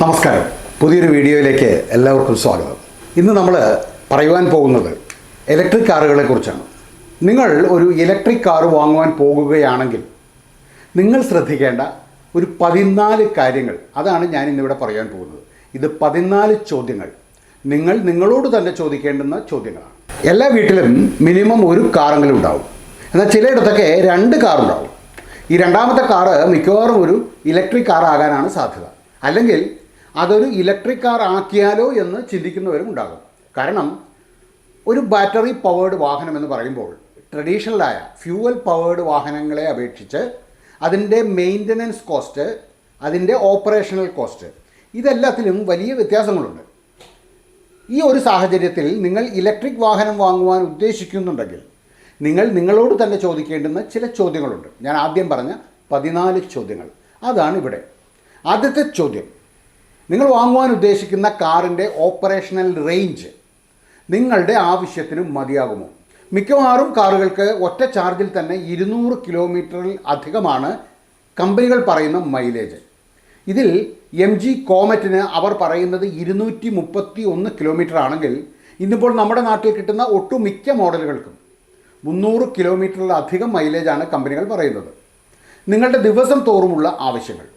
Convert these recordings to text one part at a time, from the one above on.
നമസ്കാരം, പുതിയൊരു വീഡിയോയിലേക്ക് എല്ലാവർക്കും സ്വാഗതം. ഇന്ന് നമ്മൾ പറയുവാൻ പോകുന്നത് ഇലക്ട്രിക് കാറുകളെ കുറിച്ചാണ്. നിങ്ങൾ ഒരു ഇലക്ട്രിക് കാർ വാങ്ങുവാൻ പോകുകയാണെങ്കിൽ നിങ്ങൾ ശ്രദ്ധിക്കേണ്ട ഒരു 14 കാര്യങ്ങൾ, അതാണ് ഞാൻ ഇന്നിവിടെ പറയാൻ പോകുന്നത്. ഇത് 14 ചോദ്യങ്ങൾ നിങ്ങളോട് തന്നെ ചോദിക്കേണ്ടുന്ന ചോദ്യങ്ങളാണ്. എല്ലാ വീട്ടിലും മിനിമം ഒരു കാറെങ്കിലും ഉണ്ടാവും. എന്നാൽ ചിലയിടത്തൊക്കെ 2 കാറുണ്ടാവും. ഈ രണ്ടാമത്തെ കാറ് മിക്കവാറും ഒരു ഇലക്ട്രിക് കാർ ആകാനാണ് സാധ്യത. അല്ലെങ്കിൽ അതൊരു ഇലക്ട്രിക് കാർ ആക്കിയാലോ എന്ന് ചിന്തിക്കുന്നവരും ഉണ്ടാകും. കാരണം ഒരു ബാറ്ററി പവേർഡ് വാഹനം എന്ന് പറയുമ്പോൾ ട്രഡീഷണലായ ഫ്യൂവൽ പവേർഡ് വാഹനങ്ങളെ അപേക്ഷിച്ച് അതിൻ്റെ മെയിൻ്റനൻസ് കോസ്റ്റ്, അതിൻ്റെ ഓപ്പറേഷണൽ കോസ്റ്റ്, ഇതെല്ലാത്തിലും വലിയ വ്യത്യാസങ്ങളുണ്ട്. ഈ ഒരു സാഹചര്യത്തിൽ നിങ്ങൾ ഇലക്ട്രിക് വാഹനം വാങ്ങുവാൻ ഉദ്ദേശിക്കുന്നുണ്ടെങ്കിൽ നിങ്ങളോട് തന്നെ ചോദിക്കേണ്ടുന്ന ചില ചോദ്യങ്ങളുണ്ട്. ഞാൻ ആദ്യം പറഞ്ഞ 14 ചോദ്യങ്ങൾ, അതാണ് ഇവിടെ. ആദ്യത്തെ ചോദ്യം, നിങ്ങൾ വാങ്ങുവാൻ ഉദ്ദേശിക്കുന്ന കാറിൻ്റെ ഓപ്പറേഷണൽ റേഞ്ച് നിങ്ങളുടെ ആവശ്യത്തിന് മതിയാകുമോ? മിക്കവാറും കാറുകൾക്ക് ഒറ്റ ചാർജിൽ തന്നെ 200 കിലോമീറ്ററിൽ അധികമാണ് കമ്പനികൾ പറയുന്ന മൈലേജ്. ഇതിൽ MG കോമറ്റിന് അവർ പറയുന്നത് 231 കിലോമീറ്റർ ആണെങ്കിൽ ഇന്നിപ്പോൾ നമ്മുടെ നാട്ടിൽ കിട്ടുന്ന ഒട്ടുമിക്ക മോഡലുകൾക്കും 300 കിലോമീറ്ററിലധികം മൈലേജാണ് കമ്പനികൾ പറയുന്നത്. നിങ്ങളുടെ ദിവസം തോറുമുള്ള ആവശ്യങ്ങൾ,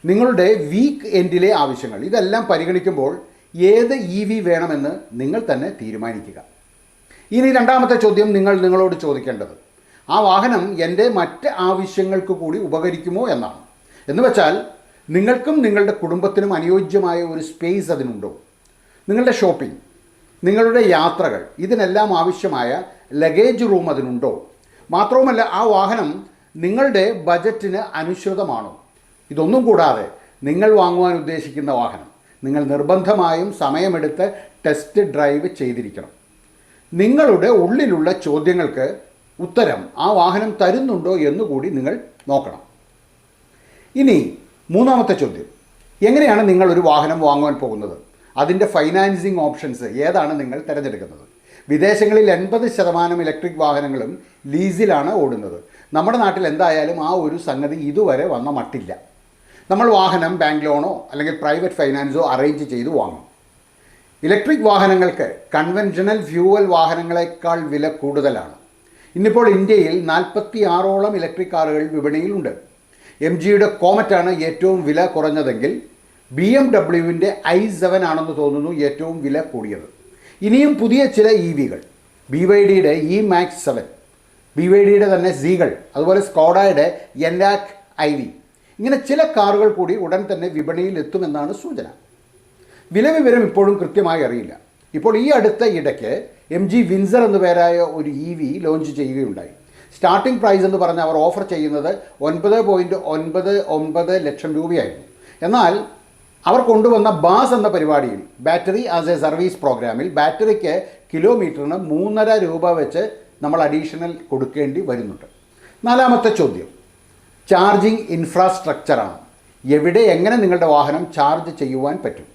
നിങ്ങളുടെ വീക്ക് എൻഡിലെ ആവശ്യങ്ങൾ, ഇതെല്ലാം പരിഗണിക്കുമ്പോൾ ഏത് EV വേണമെന്ന് നിങ്ങൾ തന്നെ തീരുമാനിക്കുക. ഇനി രണ്ടാമത്തെ ചോദ്യം നിങ്ങളോട് ചോദിക്കേണ്ടത്, ആ വാഹനം എൻ്റെ മറ്റ് ആവശ്യങ്ങൾക്ക് കൂടി ഉപകരിക്കുമോ എന്നാണ്. എന്ന് വെച്ചാൽ നിങ്ങൾക്കും നിങ്ങളുടെ കുടുംബത്തിനും അനുയോജ്യമായ ഒരു സ്പേസ് അതിനുണ്ടോ? നിങ്ങളുടെ ഷോപ്പിംഗ്, നിങ്ങളുടെ യാത്രകൾ, ഇതിനെല്ലാം ആവശ്യമായ ലഗേജ് റൂം അതിനുണ്ടോ? മാത്രവുമല്ല, ആ വാഹനം നിങ്ങളുടെ ബജറ്റിന് അനുസൃതമാണോ? ഇതൊന്നും കൂടാതെ നിങ്ങൾ വാങ്ങുവാൻ ഉദ്ദേശിക്കുന്ന വാഹനം നിങ്ങൾ നിർബന്ധമായും സമയമെടുത്ത് ടെസ്റ്റ് ഡ്രൈവ് ചെയ്തിരിക്കണം. നിങ്ങളുടെ ഉള്ളിലുള്ള ചോദ്യങ്ങൾക്ക് ഉത്തരം ആ വാഹനം തരുന്നുണ്ടോ എന്നുകൂടി നിങ്ങൾ നോക്കണം. ഇനി മൂന്നാമത്തെ ചോദ്യം, എങ്ങനെയാണ് നിങ്ങൾ ഒരു വാഹനം വാങ്ങുവാൻ പോകുന്നത്? അതിൻ്റെ ഫൈനാൻസിങ് ഓപ്ഷൻസ് ഏതാണ് നിങ്ങൾ തിരഞ്ഞെടുക്കുന്നത്? വിദേശങ്ങളിൽ 80% ഇലക്ട്രിക് വാഹനങ്ങളും ലീസിലാണ് ഓടുന്നത്. നമ്മുടെ നാട്ടിൽ എന്തായാലും ആ ഒരു സംഗതി ഇതുവരെ വന്ന മട്ടില്ല. നമ്മൾ വാഹനം ബാങ്ക് ലോണോ അല്ലെങ്കിൽ പ്രൈവറ്റ് ഫൈനാൻസോ അറേഞ്ച് ചെയ്ത് വാങ്ങും. ഇലക്ട്രിക് വാഹനങ്ങൾക്ക് കൺവെൻഷണൽ ഫ്യൂവൽ വാഹനങ്ങളെക്കാൾ വില കൂടുതലാണ്. ഇന്നിപ്പോൾ ഇന്ത്യയിൽ 46ഓളം ഇലക്ട്രിക് കാറുകൾ വിപണിയിലുണ്ട്. MGയുടെ കോമറ്റാണ് ഏറ്റവും വില കുറഞ്ഞതെങ്കിൽ BMWവിൻ്റെ i7 ആണെന്ന് തോന്നുന്നു ഏറ്റവും വില കൂടിയത്. ഇനിയും പുതിയ ചില EVകൾ, BYDയുടെ E-Max 7, BYDയുടെ തന്നെ സീകൾ, അതുപോലെ സ്കോഡയുടെ Enyaq iV, ഇങ്ങനെ ചില കാറുകൾ കൂടി ഉടൻ തന്നെ വിപണിയിൽ എത്തുമെന്നാണ് സൂചന. വില വിവരം ഇപ്പോഴും കൃത്യമായി അറിയില്ല. ഇപ്പോൾ ഈ അടുത്ത ഇടയ്ക്ക് MG വിൻസർ എന്നു പേരായ ഒരു EV ലോഞ്ച് ചെയ്യുകയുണ്ടായി. സ്റ്റാർട്ടിംഗ് പ്രൈസ് എന്ന് പറഞ്ഞ് അവർ ഓഫർ ചെയ്യുന്നത് 9.99 ലക്ഷം രൂപയായിരുന്നു. എന്നാൽ അവർ കൊണ്ടുവന്ന ബാസ് എന്ന പരിപാടിയിൽ ബാറ്ററി ആസ് എ സർവീസ് പ്രോഗ്രാമിൽ ബാറ്ററിക്ക് കിലോമീറ്ററിന് 3.5 രൂപ വെച്ച് നമ്മൾ അഡീഷണൽ കൊടുക്കേണ്ടി വരുന്നുണ്ട്. നാലാമത്തെ ചോദ്യം, ചാർജിങ് ഇൻഫ്രാസ്ട്രക്ചറാണ്. എവിടെ എങ്ങനെ നിങ്ങളുടെ വാഹനം ചാർജ് ചെയ്യുവാൻ പറ്റും?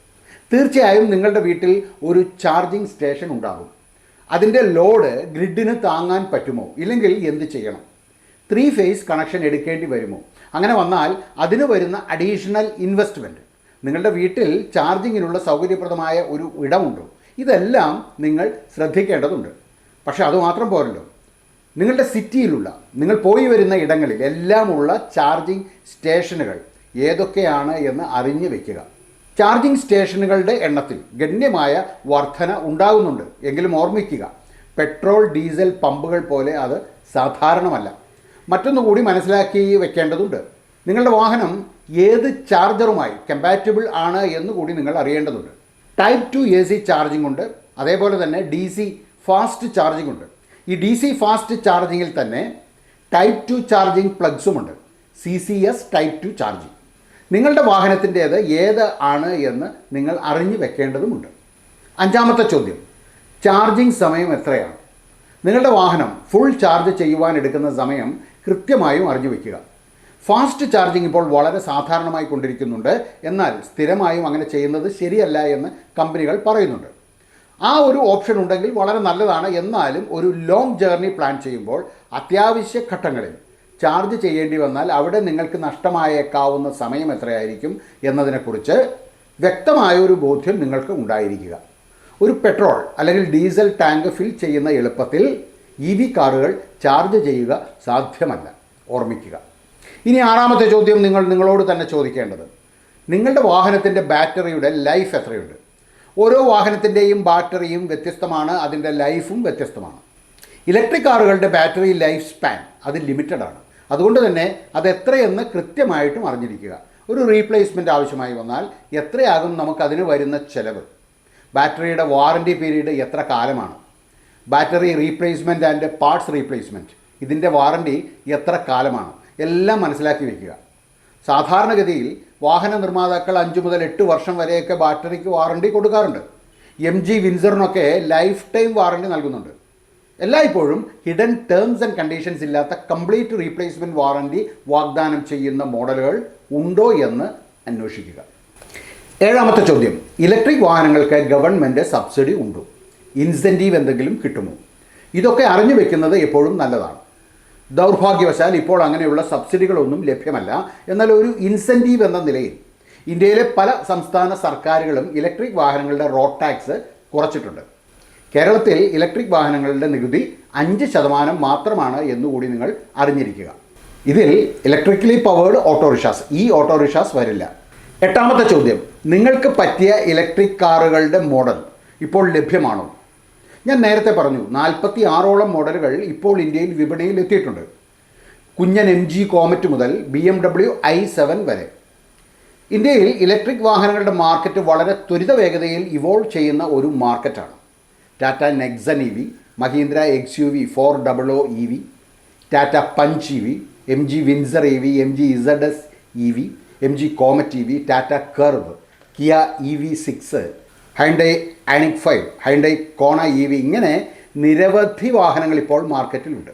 തീർച്ചയായും നിങ്ങളുടെ വീട്ടിൽ ഒരു ചാർജിങ് സ്റ്റേഷൻ ഉണ്ടാകും. അതിൻ്റെ ലോഡ് ഗ്രിഡിന് താങ്ങാൻ പറ്റുമോ? ഇല്ലെങ്കിൽ എന്ത് ചെയ്യണം? 3 ഫേസ് കണക്ഷൻ എടുക്കേണ്ടി വരുമോ? അങ്ങനെ വന്നാൽ അതിന് വരുന്ന അഡീഷണൽ ഇൻവെസ്റ്റ്മെൻറ്റ്, നിങ്ങളുടെ വീട്ടിൽ ചാർജിങ്ങിനുള്ള സൗകര്യപ്രദമായ ഒരു ഇടമുണ്ടോ? ഇതെല്ലാം നിങ്ങൾ ശ്രദ്ധിക്കേണ്ടതുണ്ട്. പക്ഷേ അതുമാത്രം പോരല്ലോ, നിങ്ങളുടെ സിറ്റിയിലുള്ള, നിങ്ങൾ പോയി വരുന്ന ഇടങ്ങളിൽ എല്ലാമുള്ള ചാർജിങ് സ്റ്റേഷനുകൾ ഏതൊക്കെയാണ് എന്ന് അറിഞ്ഞു വയ്ക്കുക. ചാർജിങ് സ്റ്റേഷനുകളുടെ എണ്ണത്തിൽ ഗണ്യമായ വർധന ഉണ്ടാകുന്നുണ്ട്. എങ്കിലും ഓർമ്മിക്കുക, പെട്രോൾ ഡീസൽ പമ്പുകൾ പോലെ അത് സാധാരണമല്ല. മറ്റൊന്നുകൂടി മനസ്സിലാക്കി വെക്കേണ്ടതുണ്ട്, നിങ്ങളുടെ വാഹനം ഏത് ചാർജറുമായി കമ്പാറ്റബിൾ ആണ് എന്നുകൂടി നിങ്ങൾ അറിയേണ്ടതുണ്ട്. ടൈപ്പ് 2 AC ചാർജിംഗ് ഉണ്ട്, അതേപോലെ തന്നെ DC ഫാസ്റ്റ് ചാർജിംഗ് ഉണ്ട്. ഈ DC ഫാസ്റ്റ് ചാർജിങ്ങിൽ തന്നെ ടൈപ്പ് 2 ചാർജിംഗ് പ്ലഗ്സുമുണ്ട്, CCS ടൈപ്പ് 2 ചാർജിംഗ്. നിങ്ങളുടെ വാഹനത്തിൻ്റേത് ഏത് ആണ് എന്ന് നിങ്ങൾ അറിഞ്ഞു വെക്കേണ്ടതുമുണ്ട്. അഞ്ചാമത്തെ ചോദ്യം, ചാർജിംഗ് സമയം എത്രയാണ്? നിങ്ങളുടെ വാഹനം ഫുൾ ചാർജ് ചെയ്യുവാൻ എടുക്കുന്ന സമയം കൃത്യമായും അറിഞ്ഞു വയ്ക്കുക. ഫാസ്റ്റ് ചാർജിംഗ് ഇപ്പോൾ വളരെ സാധാരണമായി കൊണ്ടിരിക്കുന്നുണ്ട്. എന്നാൽ സ്ഥിരമായും അങ്ങനെ ചെയ്യുന്നത് ശരിയല്ല എന്ന് കമ്പനികൾ പറയുന്നുണ്ട്. ആ ഒരു ഓപ്ഷൻ ഉണ്ടെങ്കിൽ വളരെ നല്ലതാണ്. എന്നാലും ഒരു ലോങ് ജേർണി പ്ലാൻ ചെയ്യുമ്പോൾ അത്യാവശ്യ ഘട്ടങ്ങളിൽ ചാർജ് ചെയ്യേണ്ടി വന്നാൽ അവിടെ നിങ്ങൾക്ക് നഷ്ടമായേക്കാവുന്ന സമയം എത്രയായിരിക്കും എന്നതിനെക്കുറിച്ച് വ്യക്തമായ ഒരു ബോധ്യം നിങ്ങൾക്ക് ഉണ്ടായിരിക്കുക. ഒരു പെട്രോൾ അല്ലെങ്കിൽ ഡീസൽ ടാങ്ക് ഫിൽ ചെയ്യുന്ന എളുപ്പത്തിൽ EV കാറുകൾ ചാർജ് ചെയ്യുക സാധ്യമല്ല. ഓർമ്മിക്കുക. ഇനി ആറാമത്തെ ചോദ്യം നിങ്ങളോട് തന്നെ ചോദിക്കേണ്ടത്, നിങ്ങളുടെ വാഹനത്തിൻ്റെ ബാറ്ററിയുടെ ലൈഫ് എത്രയുണ്ട്? ഓരോ വാഹനത്തിൻ്റെയും ബാറ്ററിയും വ്യത്യസ്തമാണ്, അതിൻ്റെ ലൈഫും വ്യത്യസ്തമാണ്. ഇലക്ട്രിക് കാറുകളുടെ ബാറ്ററി ലൈഫ് സ്പാൻ അത് ലിമിറ്റഡാണ്. അതുകൊണ്ട് തന്നെ അത് എത്രയെന്ന് കൃത്യമായിട്ടും അറിഞ്ഞിരിക്കുക. ഒരു റീപ്ലേസ്മെൻറ്റ് ആവശ്യമായി വന്നാൽ എത്രയാകും നമുക്കതിന് വരുന്ന ചിലവ്? ബാറ്ററിയുടെ വാറൻറ്റി പീരീഡ് എത്ര കാലമാണ്? Battery replacement and parts replacement ഇതിൻ്റെ വാറൻറ്റി എത്ര കാലമാണ്? എല്ലാം മനസ്സിലാക്കി വയ്ക്കുക. സാധാരണഗതിയിൽ വാഹന നിർമ്മാതാക്കൾ 5 മുതൽ 8 വർഷം വരെയൊക്കെ ബാറ്ററിക്ക് വാറൻറ്റി കൊടുക്കാറുണ്ട്. MG വിൻസറിനൊക്കെ ലൈഫ് ടൈം വാറൻറ്റി നൽകുന്നുണ്ട്. എല്ലായ്പ്പോഴും ഹിഡൻ ടേംസ് ആൻഡ് കണ്ടീഷൻസ് ഇല്ലാത്ത കംപ്ലീറ്റ് റീപ്ലേസ്മെൻറ്റ് വാറൻറ്റി വാഗ്ദാനം ചെയ്യുന്ന മോഡലുകൾ ഉണ്ടോ എന്ന് അന്വേഷിക്കുക. ഏഴാമത്തെ ചോദ്യം, ഇലക്ട്രിക് വാഹനങ്ങൾക്ക് ഗവൺമെൻറ് സബ്സിഡി ഉണ്ടോ? ഇൻസെൻറ്റീവ് എന്തെങ്കിലും കിട്ടുമോ? ഇതൊക്കെ അറിഞ്ഞു വെക്കുന്നത് എപ്പോഴും നല്ലതാണ്. ദൗർഭാഗ്യവശാൽ ഇപ്പോൾ അങ്ങനെയുള്ള സബ്സിഡികളൊന്നും ലഭ്യമല്ല. എന്നാൽ ഒരു ഇൻസെൻറ്റീവ് എന്ന നിലയിൽ ഇന്ത്യയിലെ പല സംസ്ഥാന സർക്കാരുകളും ഇലക്ട്രിക് വാഹനങ്ങളുടെ റോഡ് ടാക്സ് കുറച്ചിട്ടുണ്ട്. കേരളത്തിൽ ഇലക്ട്രിക് വാഹനങ്ങളുടെ നികുതി 5% മാത്രമാണ് എന്നുകൂടി നിങ്ങൾ അറിഞ്ഞിരിക്കുക. ഇതിൽ ഇലക്ട്രിക്കലി പവേർഡ് ഓട്ടോറിക്ഷാസ്, ഓട്ടോറിക്ഷാസ് വരില്ല. എട്ടാമത്തെ ചോദ്യം, നിങ്ങൾക്ക് പറ്റിയ ഇലക്ട്രിക് കാറുകളുടെ മോഡൽ ഇപ്പോൾ ലഭ്യമാണോ? ഞാൻ നേരത്തെ പറഞ്ഞു 46ഓളം മോഡലുകൾ ഇപ്പോൾ ഇന്ത്യയിൽ വിപണിയിൽ എത്തിയിട്ടുണ്ട്. കുഞ്ഞൻ MG കോമറ്റ് മുതൽ BMW i7 വരെ. ഇന്ത്യയിൽ ഇലക്ട്രിക് വാഹനങ്ങളുടെ മാർക്കറ്റ് വളരെ ത്വരിത വേഗതയിൽ ഇവോൾവ് ചെയ്യുന്ന ഒരു മാർക്കറ്റാണ്. Tata Nexon EV, Mahindra XUV 400 EV, Tata Punch EV, MG Windsor EV, MG ZS EV, MG Comet EV, Tata Curvv, Kia EV6, Hyundai Ioniq 5, Hyundai Kona EV, ഇങ്ങനെ നിരവധി വാഹനങ്ങൾ ഇപ്പോൾ മാർക്കറ്റിലുണ്ട്.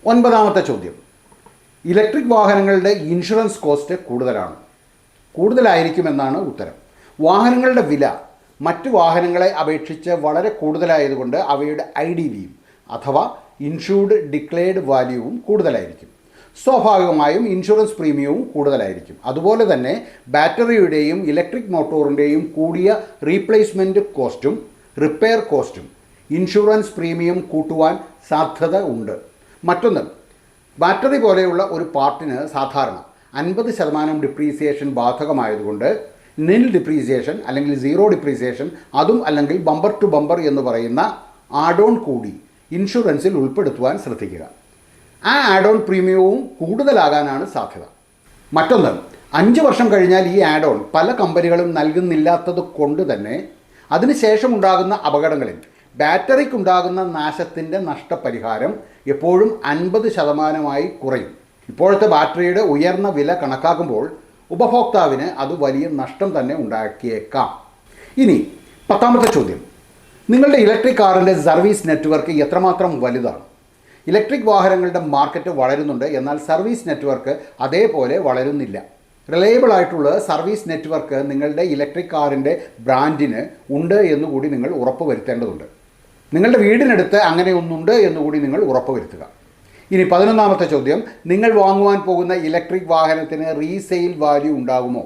ഒൻപതാമത്തെ ചോദ്യം, ഇലക്ട്രിക് വാഹനങ്ങളുടെ ഇൻഷുറൻസ് കോസ്റ്റ് കൂടുതലായിരിക്കുമെന്നാണ് ഉത്തരം. വാഹനങ്ങളുടെ വില മറ്റു വാഹനങ്ങളെ അപേക്ഷിച്ച് വളരെ കൂടുതലായതുകൊണ്ട് അവയുടെ IDVയും അഥവാ ഇൻഷൂർഡ് ഡിക്ലെയർഡ് വാല്യൂവും കൂടുതലായിരിക്കും. സ്വാഭാവികമായും ഇൻഷുറൻസ് പ്രീമിയവും കൂടുതലായിരിക്കും. അതുപോലെ തന്നെ ബാറ്ററിയുടെയും ഇലക്ട്രിക് മോട്ടോറിൻ്റെയും കൂടിയ റീപ്ലേസ്മെൻറ്റ് കോസ്റ്റും റിപ്പയർ കോസ്റ്റും ഇൻഷുറൻസ് പ്രീമിയം കൂട്ടുവാൻ സാധ്യത ഉണ്ട്. മറ്റൊന്ന്, ബാറ്ററി പോലെയുള്ള ഒരു പാർട്ടിന് സാധാരണ 50% ഡിപ്രീസിയേഷൻ ബാധകമായതുകൊണ്ട് നിൽ ഡിപ്രീസിയേഷൻ അല്ലെങ്കിൽ സീറോ ഡിപ്രീസിയേഷൻ, അതും അല്ലെങ്കിൽ ബമ്പർ ടു ബമ്പർ എന്ന് പറയുന്ന ആഡ് ഓൺ കൂടി ഇൻഷുറൻസിൽ ഉൾപ്പെടുത്തുവാൻ ശ്രദ്ധിക്കുക. ആ ആഡ് ഓൺ പ്രീമിയവും കൂടുതലാകാനാണ് സാധ്യത. മറ്റൊന്ന്, 5 വർഷം കഴിഞ്ഞാൽ ഈ ആഡ് ഓൺ പല കമ്പനികളും നൽകുന്നില്ലാത്തത് കൊണ്ട് തന്നെ അതിനുശേഷം ഉണ്ടാകുന്ന അപകടങ്ങളിൽ ബാറ്ററിക്കുണ്ടാകുന്ന നാശത്തിൻ്റെ നഷ്ടപരിഹാരം എപ്പോഴും 50% കുറയും. ഇപ്പോഴത്തെ ബാറ്ററിയുടെ ഉയർന്ന വില കണക്കാക്കുമ്പോൾ ഉപഭോക്താവിന് അത് വലിയ നഷ്ടം തന്നെ ഉണ്ടാക്കിയേക്കാം. ഇനി 10ാമത്തെ ചോദ്യം, നിങ്ങളുടെ ഇലക്ട്രിക് കാറിൻ്റെ സർവീസ് നെറ്റ്വർക്ക് എത്രമാത്രം വലുതാണ്? ഇലക്ട്രിക് വാഹനങ്ങളുടെ മാർക്കറ്റ് വളരുന്നുണ്ട്, എന്നാൽ സർവീസ് നെറ്റ്വർക്ക് അതേപോലെ വളരുന്നില്ല. റിലയബിൾ ആയിട്ടുള്ള സർവീസ് നെറ്റ്വർക്ക് നിങ്ങളുടെ ഇലക്ട്രിക് കാറിൻ്റെ ബ്രാൻഡിന് ഉണ്ട് എന്നുകൂടി നിങ്ങൾ ഉറപ്പുവരുത്തേണ്ടതുണ്ട്. നിങ്ങളുടെ വീടിനടുത്ത് അങ്ങനെ ഒന്നുണ്ട് എന്നുകൂടി നിങ്ങൾ ഉറപ്പുവരുത്തുക. ഇനി 11ാമത്തെ ചോദ്യം, നിങ്ങൾ വാങ്ങുവാൻ പോകുന്ന ഇലക്ട്രിക് വാഹനത്തിന് റീസെയിൽ വാല്യൂ ഉണ്ടാകുമോ?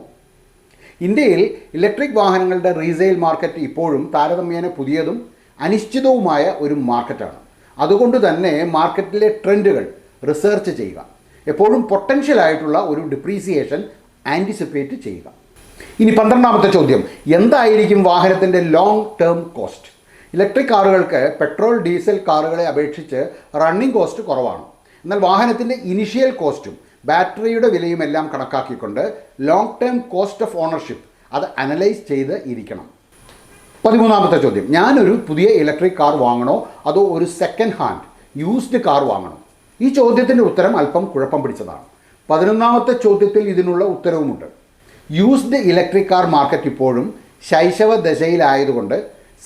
ഇന്ത്യയിൽ ഇലക്ട്രിക് വാഹനങ്ങളുടെ റീസെയിൽ മാർക്കറ്റ് ഇപ്പോഴും താരതമ്യേന പുതിയതും അനിശ്ചിതവുമായ ഒരു മാർക്കറ്റാണ്. അതുകൊണ്ട് തന്നെ മാർക്കറ്റിലെ ട്രെൻഡുകൾ റിസർച്ച് ചെയ്യുക. എപ്പോഴും പൊട്ടൻഷ്യൽ ആയിട്ടുള്ള ഒരു ഡിപ്രീസിയേഷൻ ആൻറ്റിസിപ്പേറ്റ് ചെയ്യുക. ഇനി 12ാമത്തെ ചോദ്യം, എന്തായിരിക്കും വാഹനത്തിൻ്റെ ലോങ് ടേം കോസ്റ്റ്? ഇലക്ട്രിക് കാറുകൾക്ക് പെട്രോൾ ഡീസൽ കാറുകളെ അപേക്ഷിച്ച് റണ്ണിംഗ് കോസ്റ്റ് കുറവാണ്. എന്നാൽ വാഹനത്തിൻ്റെ ഇനിഷ്യൽ കോസ്റ്റും ബാറ്ററിയുടെ വിലയുമെല്ലാം കണക്കാക്കിക്കൊണ്ട് long term cost of ownership അത് അനലൈസ് ചെയ്ത് ഇരിക്കണം. 13ാമത്തെ ചോദ്യം, ഞാനൊരു പുതിയ ഇലക്ട്രിക് കാർ വാങ്ങണോ അതോ ഒരു സെക്കൻഡ് ഹാൻഡ് യൂസ്ഡ് കാർ വാങ്ങണോ? ഈ ചോദ്യത്തിൻ്റെ ഉത്തരം അല്പം കുഴപ്പം പിടിച്ചതാണ്. 11ാമത്തെ ചോദ്യത്തിൽ ഇതിനുള്ള ഉത്തരവുമുണ്ട്. യൂസ്ഡ് ഇലക്ട്രിക് കാർ മാർക്കറ്റ് ഇപ്പോഴും ശൈശവ ദശയിലായതുകൊണ്ട്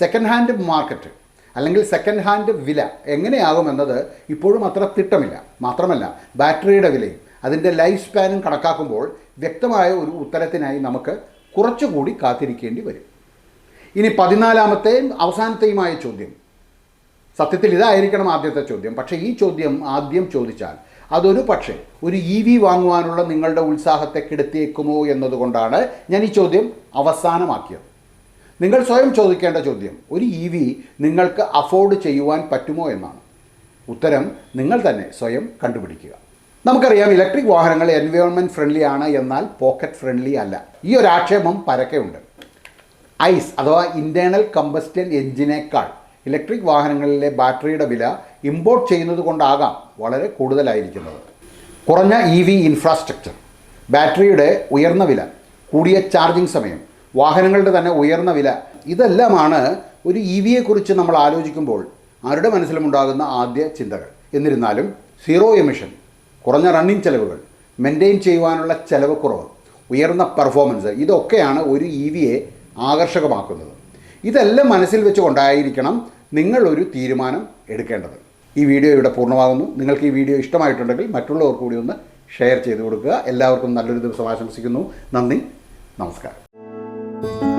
സെക്കൻഡ് ഹാൻഡ് മാർക്കറ്റ് അല്ലെങ്കിൽ സെക്കൻഡ് ഹാൻഡ് വില എങ്ങനെയാകുമെന്നത് ഇപ്പോഴും അത്ര തിട്ടമില്ല. മാത്രമല്ല ബാറ്ററിയുടെ വിലയും അതിൻ്റെ ലൈഫ് സ്പാനും കണക്കാക്കുമ്പോൾ വ്യക്തമായ ഒരു ഉത്തരത്തിനായി നമുക്ക് കുറച്ചുകൂടി കാത്തിരിക്കേണ്ടി വരും. ഇനി 14ാമത്തെയും അവസാനത്തെയുമായ ചോദ്യം, സത്യത്തിൽ ഇതായിരിക്കണം ആദ്യത്തെ ചോദ്യം. പക്ഷേ ഈ ചോദ്യം ആദ്യം ചോദിച്ചാൽ അതൊരു പക്ഷേ ഒരു EV വാങ്ങുവാനുള്ള നിങ്ങളുടെ ഉത്സാഹത്തെ കെടുത്തിയേക്കുമോ എന്നതുകൊണ്ടാണ് ഞാൻ ഈ ചോദ്യം അവസാനമാക്കിയത്. നിങ്ങൾ സ്വയം ചോദിക്കേണ്ട ചോദ്യം ഒരു EV നിങ്ങൾക്ക് അഫോർഡ് ചെയ്യുവാൻ പറ്റുമോ എന്നാണ്. ഉത്തരം നിങ്ങൾ തന്നെ സ്വയം കണ്ടുപിടിക്കുക. നമുക്കറിയാം, ഇലക്ട്രിക് വാഹനങ്ങൾ എൻവയോൺമെൻറ്റ് ഫ്രണ്ട്ലി ആണ്, എന്നാൽ പോക്കറ്റ് ഫ്രണ്ട്ലി അല്ല. ഈ ഒരു ആക്ഷേപം പരക്കെയുണ്ട്. ഐസ് അഥവാ ഇൻറ്റേർണൽ കമ്പസ്റ്റൻ എഞ്ചിനേക്കാൾ ഇലക്ട്രിക് വാഹനങ്ങളിലെ ബാറ്ററിയുടെ വില ഇമ്പോർട്ട് ചെയ്യുന്നത് കൊണ്ടാകാം വളരെ കൂടുതലായിരിക്കുന്നത്. കുറഞ്ഞ EV ഇൻഫ്രാസ്ട്രക്ചർ, ബാറ്ററിയുടെ ഉയർന്ന വില, കൂടിയ ചാർജിംഗ് സമയം, വാഹനങ്ങളുടെ തന്നെ ഉയർന്ന വില, ഇതെല്ലാമാണ് ഒരു EVയെക്കുറിച്ച് നമ്മൾ ആലോചിക്കുമ്പോൾ ആരുടെ മനസ്സിലുമുണ്ടാകുന്ന ആദ്യ ചിന്തകൾ. എന്നിരുന്നാലും സീറോ എമിഷൻ, കുറഞ്ഞ റണ്ണിങ് ചെലവുകൾ, മെയിൻറ്റെയിൻ ചെയ്യുവാനുള്ള ചെലവ് കുറവ്, ഉയർന്ന പെർഫോമൻസ്, ഇതൊക്കെയാണ് ഒരു EVയെ ആകർഷകമാക്കുന്നത്. ഇതെല്ലാം മനസ്സിൽ വെച്ചുകൊണ്ടായിരിക്കണം നിങ്ങൾ ഒരു തീരുമാനം എടുക്കേണ്ടത്. ഈ വീഡിയോ ഇവിടെ പൂർണ്ണമാകുന്നു. നിങ്ങൾക്ക് ഈ വീഡിയോ ഇഷ്ടമായിട്ടുണ്ടെങ്കിൽ മറ്റുള്ളവർക്ക് കൂടി ഒന്ന് ഷെയർ ചെയ്ത് കൊടുക്കുക. എല്ലാവർക്കും നല്ലൊരു ദിവസം ആശംസിക്കുന്നു. നന്ദി, നമസ്കാരം.